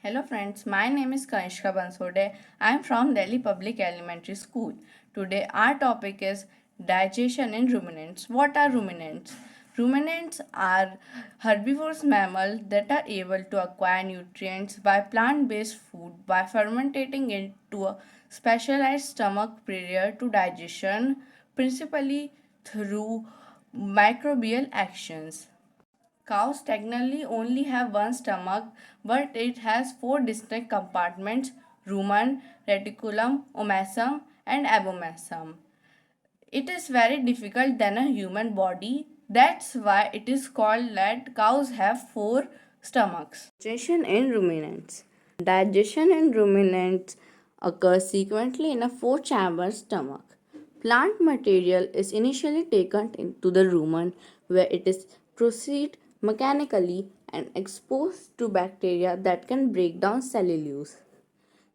Hello friends, my name is Kanishka Bansode. I am from Delhi Public Elementary School. Today our topic is digestion in ruminants. What are ruminants? Ruminants are herbivorous mammals that are able to acquire nutrients by plant-based food by fermenting it to a specialized stomach prior to digestion, principally through microbial actions. Cows technically only have one stomach, but it has four distinct compartments: rumen, reticulum, omasum, and abomasum. It is very difficult than a human body. That's why it is called that cows have four stomachs. Digestion in ruminants. Digestion in ruminants occurs sequentially in a four-chamber stomach. Plant material is initially taken into the rumen where it is processed mechanically and exposed to bacteria that can break down cellulose.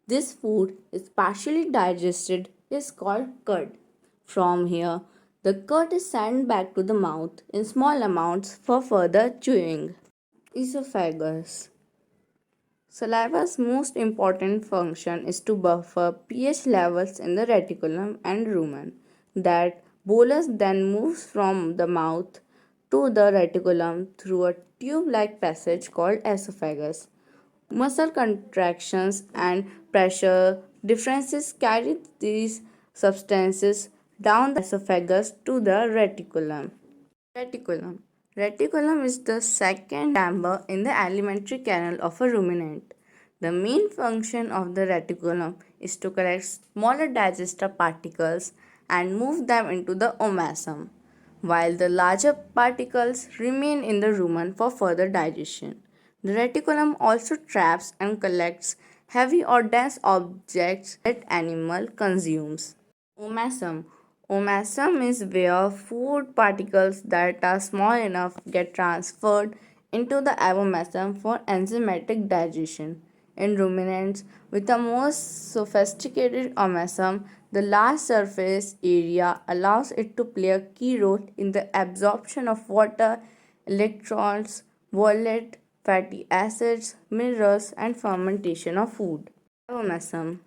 This food is partially digested is called curd. From here, the curd is sent back to the mouth in small amounts for further chewing. Esophagus. Saliva's most important function is to buffer pH levels in the reticulum and rumen. That bolus then moves from the mouth to the reticulum through a tube-like passage called esophagus. Muscle contractions and pressure differences carry these substances down the esophagus to the reticulum. Reticulum. Reticulum is the second chamber in the alimentary canal of a ruminant. The main function of the reticulum is to collect smaller digestive particles and move them into the omasum, while the larger particles remain in the rumen for further digestion. The reticulum also traps and collects heavy or dense objects that animal consumes. Omasum. Omasum is where food particles that are small enough get transferred into the abomasum for enzymatic digestion. In ruminants with a more sophisticated omasum, the large surface area allows it to play a key role in the absorption of water, electrons, volatility, fatty acids, minerals, and fermentation of food. Abomasum.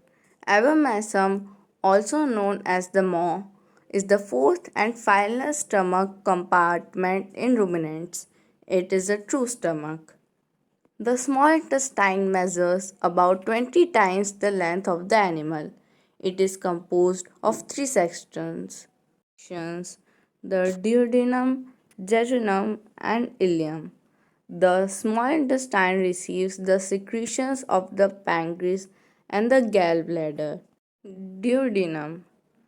Abomasum, also known as the maw, is the fourth and final stomach compartment in ruminants. It is a true stomach. The small intestine measures about 20 times the length of the animal. It is composed of three sections: the duodenum, jejunum, and ileum. The small intestine receives the secretions of the pancreas and the gallbladder. Duodenum.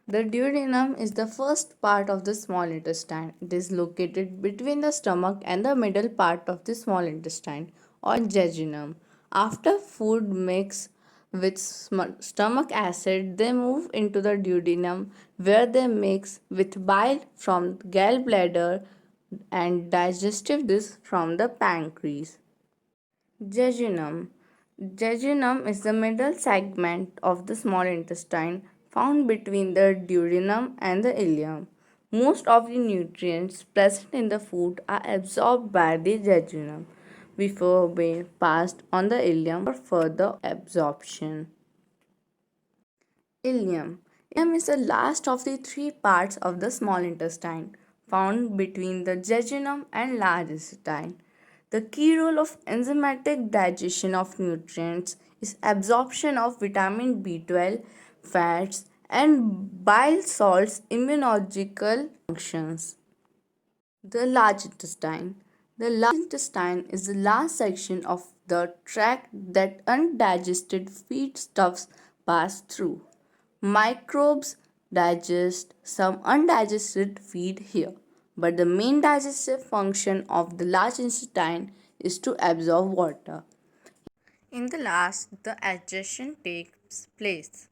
The duodenum is the first part of the small intestine. It is located between the stomach and the middle part of the small intestine or jejunum. After food mix with stomach acid, they move into the duodenum where they mix with bile from gallbladder and digestive juice from the pancreas. Jejunum. Jejunum is the middle segment of the small intestine found between the duodenum and the ileum. Most of the nutrients present in the food are absorbed by the jejunum before being passed on the ileum for further absorption. Ileum. Ileum is the last of the three parts of the small intestine found between the jejunum and large intestine. The key role of enzymatic digestion of nutrients is absorption of vitamin B12, fats, and bile salts immunological functions. The large intestine. The large intestine is the last section of the tract that undigested feedstuffs pass through. Microbes digest some undigested feed here, but the main digestive function of the large intestine is to absorb water. In the last, the digestion takes place.